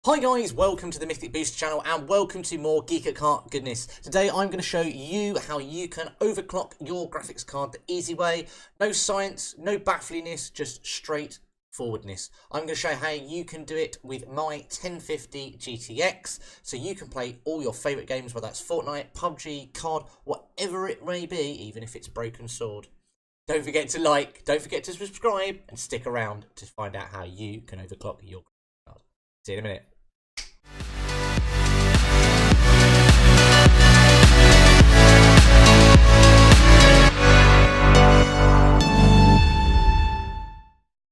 Hi guys, welcome to the Mythic Booster channel and welcome to more Geek at Cart goodness. Today I'm going to show you how you can overclock your graphics card the easy way. No science, no baffliness, just straightforwardness. I'm going to show you how you can do it with my 1050 GTX so you can play all your favourite games, whether that's Fortnite, PUBG, COD, whatever it may be, even if it's Broken Sword. Don't forget to like, don't forget to subscribe and stick around to find out how you can overclock your graphics card. See you in a minute.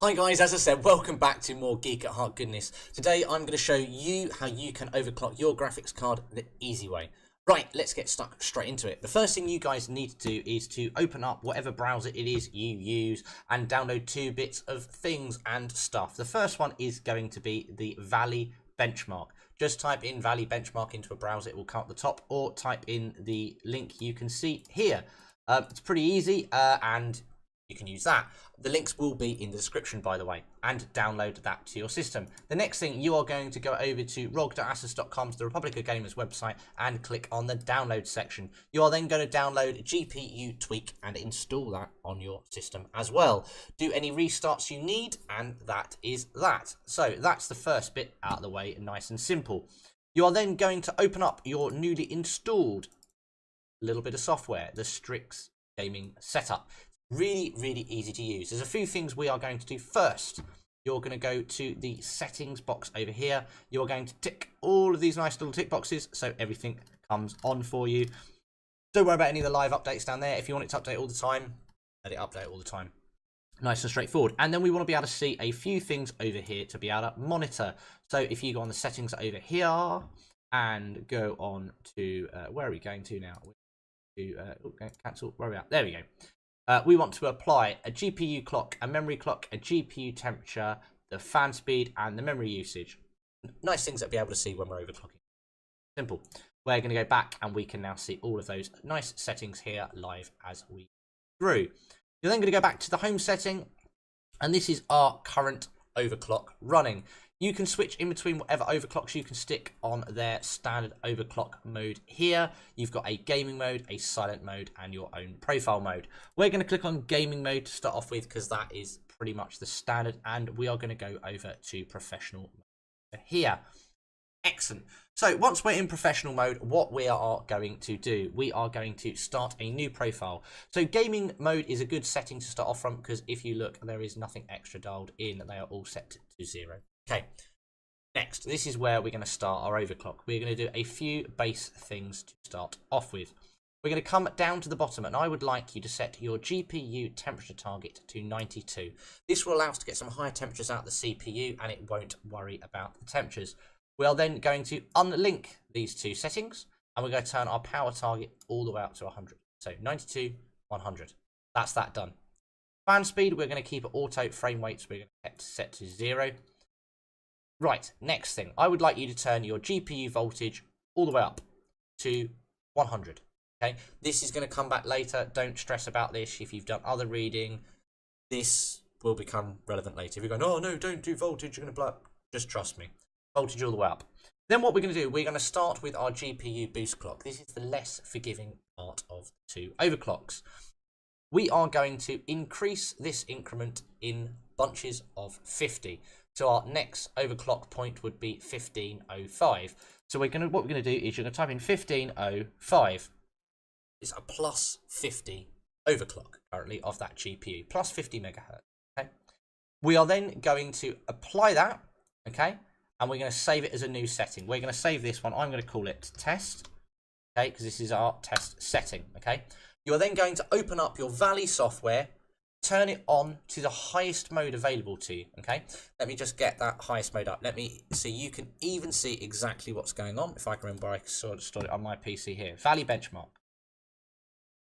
Hi guys, as I said, welcome back to more Geek at Heart goodness. Today I'm going to show you how you can overclock your graphics card the easy way. Right, let's get stuck straight into it. The first thing you guys need to do is to open up whatever browser it is you use and download 2 bits of things and stuff. The first one is going to be the Valley Benchmark. Just type in Valley Benchmark into a browser, it will come up the top, or type in the link you can see here. It's pretty easy and you can use that. The links will be in the description, by the way, and download that to your system. The next thing, you are going to go over to rog.asus.com, the Republic of Gamers website, and click on the download section. You are then going to download GPU Tweak and install that on your system as well. Do any restarts you need, and that is that. So that's the first bit out of the way, nice and simple. You are then going to open up your newly installed little bit of software, the Strix Gaming Setup. Really easy to use. There's a few things we are going to do. First, you're going to go to the settings box over here. You're going to tick all of these nice little tick boxes so everything comes on for you. Don't worry about any of the live updates down there. If you want it to update all the time, let it update all the time. Nice and straightforward. And then we want to be able to see a few things over here to be able to monitor. So if you go on the settings over here and go on to where are we going to now? Cancel. Where are we at? There we go. We want to apply a GPU clock, a memory clock, a GPU temperature, the fan speed, and the memory usage. Nice things that we'll be able to see when we're overclocking. Simple. We're going to go back and we can now see all of those nice settings here live as we go through. You're then going to go back to the home setting, and this is our current overclock running. You can switch in between whatever overclocks you can stick on their standard overclock mode here. You've got a gaming mode, a silent mode, and your own profile mode. We're going to click on gaming mode to start off with because that is pretty much the standard, and we are going to go over to professional mode here. Excellent. So once we're in professional mode, what we are going to do, we are going to start a new profile. So gaming mode is a good setting to start off from because if you look, there is nothing extra dialed in. They are all set to 0. Okay, next, this is where we're going to start our overclock. We're going to do a few base things to start off with. We're going to come down to the bottom, and I would like you to set your GPU temperature target to 92. This will allow us to get some higher temperatures out of the CPU, and it won't worry about the temperatures. We are then going to unlink these 2 settings, and we're going to turn our power target all the way up to 100. So 92, 100. That's that done. Fan speed, we're going to keep it auto. Frame rates, we're going to set to 0. Right, next thing, I would like you to turn your GPU voltage all the way up to 100. Okay, this is going to come back later. Don't stress about this. If you've done other reading, this will become relevant later. If you're going, oh no, don't do voltage, you're going to blow up. Just trust me. Voltage all the way up. Then what we're going to do, we're going to start with our GPU boost clock. This is the less forgiving part of the 2 overclocks. We are going to increase this increment in bunches of 50. So our next overclock point would be 1505. So what we're going to do is you're going to type in 1505. It's a plus 50 overclock currently of that GPU, plus 50 megahertz. Okay. We are then going to apply that, okay, and we're going to save it as a new setting. We're going to save this one. I'm going to call it test, okay, because this is our test setting. Okay. You are then going to open up your Valley software. Turn it on to the highest mode available to you, okay? Let me just get that highest mode up. Let me see, you can even see exactly what's going on. If I can remember, I sort of stored it on my PC here. Valley Benchmark.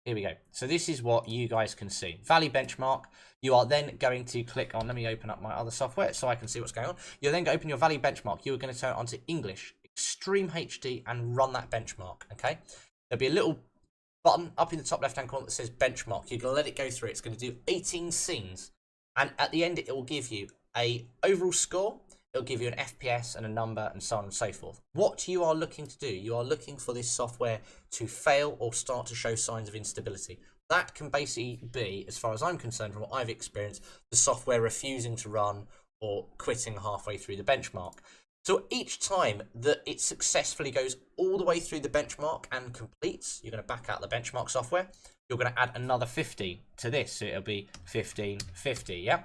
Here we go. So this is what you guys can see. Valley Benchmark. You are then going to click on, let me open up my other software so I can see what's going on. You're then going to open your Valley Benchmark. You're going to turn it on to English, Extreme HD, and run that benchmark, okay? There'll be a little button up in the top left hand corner that says benchmark. You're going to let it go through. It's going to do 18 scenes, and at the end it will give you a overall score it'll give you an FPS and a number and so on and so forth. What you are looking to do, you are looking for this software to fail or start to show signs of instability. That can basically be, as far as I'm concerned, from what I've experienced, the software refusing to run or quitting halfway through the benchmark. So each time that it successfully goes all the way through the benchmark and completes, you're going to back out the benchmark software. You're going to add another 50 to this. So it'll be 15, 50, yeah?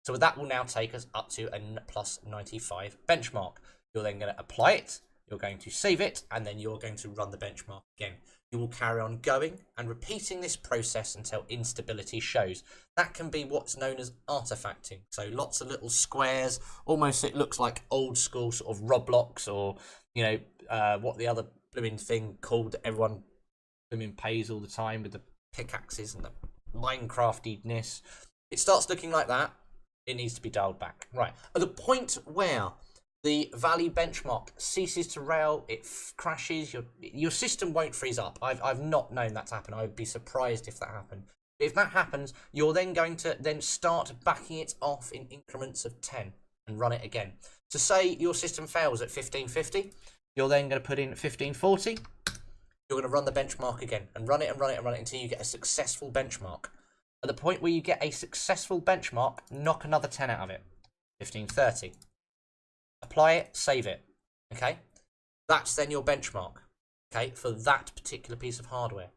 So that will now take us up to a plus 95 benchmark. You're then going to apply it. You're going to save it, and then you're going to run the benchmark again. You will carry on going and repeating this process until instability shows. That can be what's known as artifacting. So lots of little squares, almost it looks like old school sort of Roblox, or, you know, what the other blooming thing called that everyone blooming pays all the time with the pickaxes and the Minecraftiness. It starts looking like that. It needs to be dialed back. Right. At the point where the value benchmark ceases to rail, it crashes, your system won't freeze up. I've not known that to happen. I would be surprised if that happened. If that happens, you're then going to then start backing it off in increments of 10 and run it again. So say your system fails at 1550, you're then going to put in 1540. You're going to run the benchmark again and run it and run it and run it until you get a successful benchmark. At the point where you get a successful benchmark, knock another 10 out of it. 1530. Apply it, save it. Okay? That's then your benchmark. Okay? For that particular piece of hardware.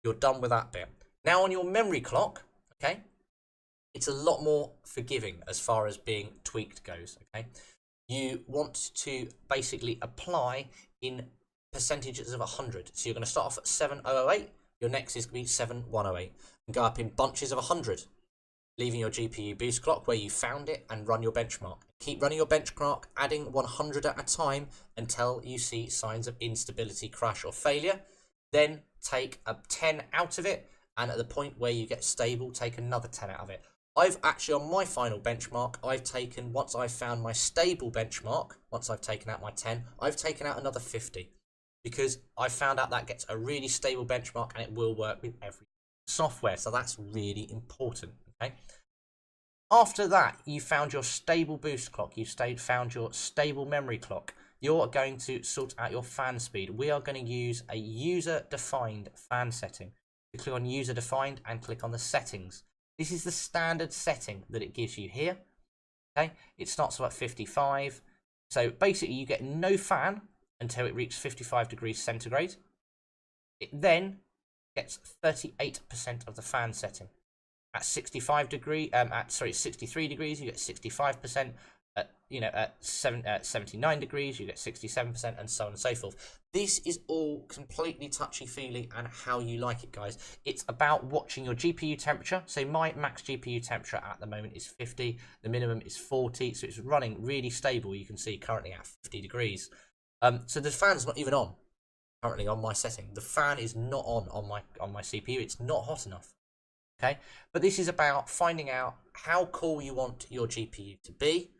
You're done with that bit. Now on your memory clock, okay? It's a lot more forgiving as far as being tweaked goes. Okay? You want to basically apply in percentages of 100. So you're going to start off at 7008. Your next is going to be 7108. And go up in bunches of 100, leaving your GPU boost clock where you found it and run your benchmark. Keep running your benchmark, adding 100 at a time until you see signs of instability, crash or failure. Then take a 10 out of it, and at the point where you get stable, take another 10 out of it. I've actually, on my final benchmark, I've taken, once I've found my stable benchmark, once I've taken out my 10, I've taken out another 50. Because I found out that gets a really stable benchmark and it will work with every software. So that's really important. Okay. After that, you found your stable boost clock. You've found your stable memory clock. You're going to sort out your fan speed. We are going to use a user-defined fan setting. You click on user-defined and click on the settings. This is the standard setting that it gives you here. Okay. It starts at 55. So basically, you get no fan until it reaches 55 degrees centigrade. It then gets 38% of the fan setting. At 63 degrees, you get 65%. At 79 degrees, you get 67%, and so on and so forth. This is all completely touchy-feely and how you like it, guys. It's about watching your GPU temperature. So my max GPU temperature at the moment is 50. The minimum is 40. So it's running really stable. You can see currently at 50 degrees. So the fan's not even on currently on my setting. The fan is not on my CPU. It's not hot enough. Okay, but this is about finding out how cool you want your GPU to be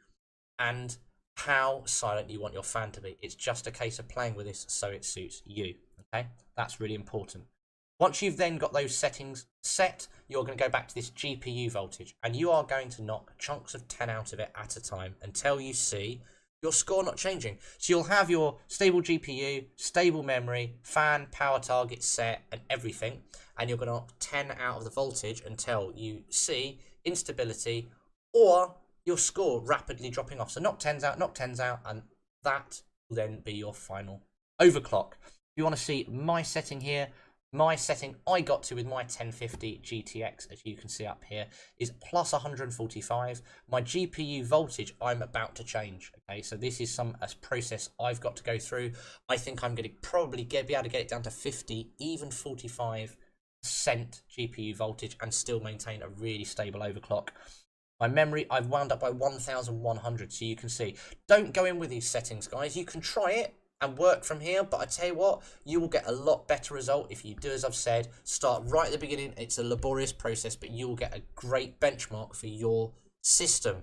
and how silent you want your fan to be. It's just a case of playing with this so it suits you. Okay, that's really important. Once you've then got those settings set, you're going to go back to this GPU voltage and you are going to knock chunks of 10 out of it at a time until you see your score not changing. So you'll have your stable GPU, stable memory, fan, power target set, and everything. And you're going to knock 10 out of the voltage until you see instability or your score rapidly dropping off. So knock 10s out, and that will then be your final overclock. If you want to see my setting here, my setting I got to with my 1050 GTX, as you can see up here, is plus 145. My GPU voltage I'm about to change. Okay, so this is a process I've got to go through. I think I'm going to probably be able to get it down to 50, even 45% GPU voltage and still maintain a really stable overclock. My memory, I've wound up by 1100, so you can see. Don't go in with these settings, guys. You can try it and work from here, but I tell you what, you will get a lot better result if you do as I've said. Start right at the beginning. It's a laborious process, but you will get a great benchmark for your system.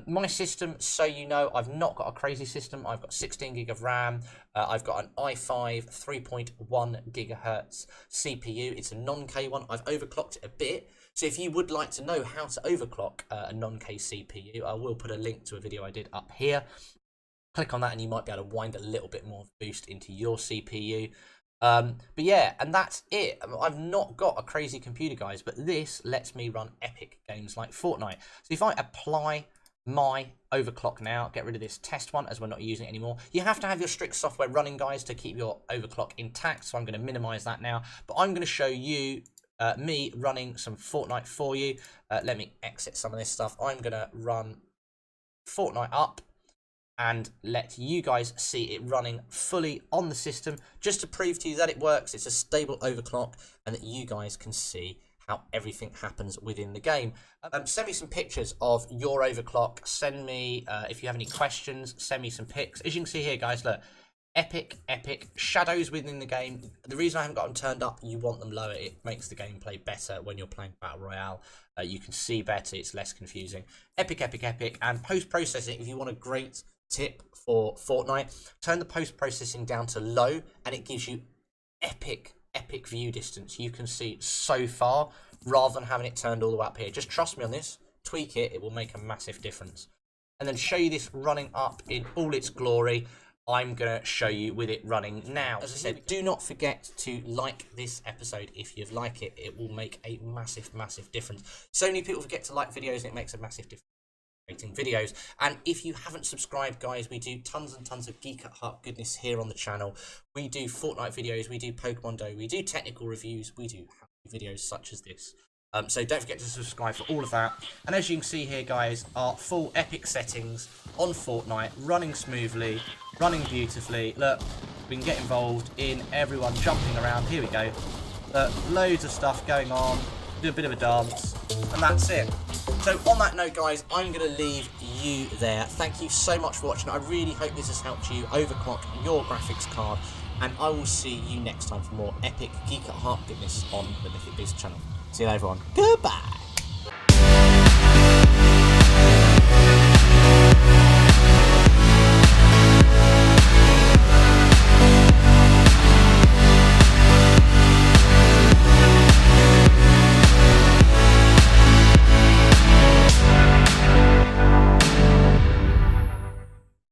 My system, so you know, I've not got a crazy system. I've got 16 gig of RAM. I've got an i5 3.1 gigahertz CPU. It's a non-K one. I've overclocked it a bit. So if you would like to know how to overclock a non-case CPU, I will put a link to a video I did up here. Click on that and you might be able to wind a little bit more boost into your CPU. But yeah, and that's it. I've not got a crazy computer, guys, but this lets me run epic games like Fortnite. So if I apply my overclock now, get rid of this test one as we're not using it anymore. You have to have your strict software running, guys, to keep your overclock intact. So I'm going to minimize that now, but I'm going to show you me running some Fortnite for you. Let me exit some of this stuff. I'm going to run Fortnite up and let you guys see it running fully on the system, just to prove to you that it works, it's a stable overclock, and that you guys can see how everything happens within the game. Send me some pictures of your overclock. Send me, if you have any questions, send me some pics. As you can see here, guys, look, epic shadows within the game. The reason I haven't got them turned up, you want them lower. It makes the gameplay better when you're playing Battle Royale. You can see better, it's less confusing. Epic, and post-processing, if you want a great tip for Fortnite, turn the post-processing down to low and it gives you epic view distance. You can see so far rather than having it turned all the way up here. Just trust me on this, tweak it, it will make a massive difference. And then show you this running up in all its glory. I'm going to show you with it running now. As I said, do not forget to like this episode if you like it. It will make a massive difference. So many people forget to like videos and it makes a massive difference. Videos. And if you haven't subscribed, guys, we do tons and tons of Geek at Heart goodness here on the channel. We do Fortnite videos, we do Pokemon Go, we do technical reviews, we do videos such as this. So don't forget to subscribe for all of that. And as you can see here, guys, our full epic settings on Fortnite, running smoothly, running beautifully. Look, we can get involved in everyone jumping around. Here we go. Loads of stuff going on. Do a bit of a dance, and that's it. So on that note, guys, I'm going to leave you there. Thank you so much for watching. I really hope this has helped you overclock your graphics card, and I will see you next time for more epic Geek at Heart goodness on the Mythic Booster channel. See you later, everyone. Goodbye.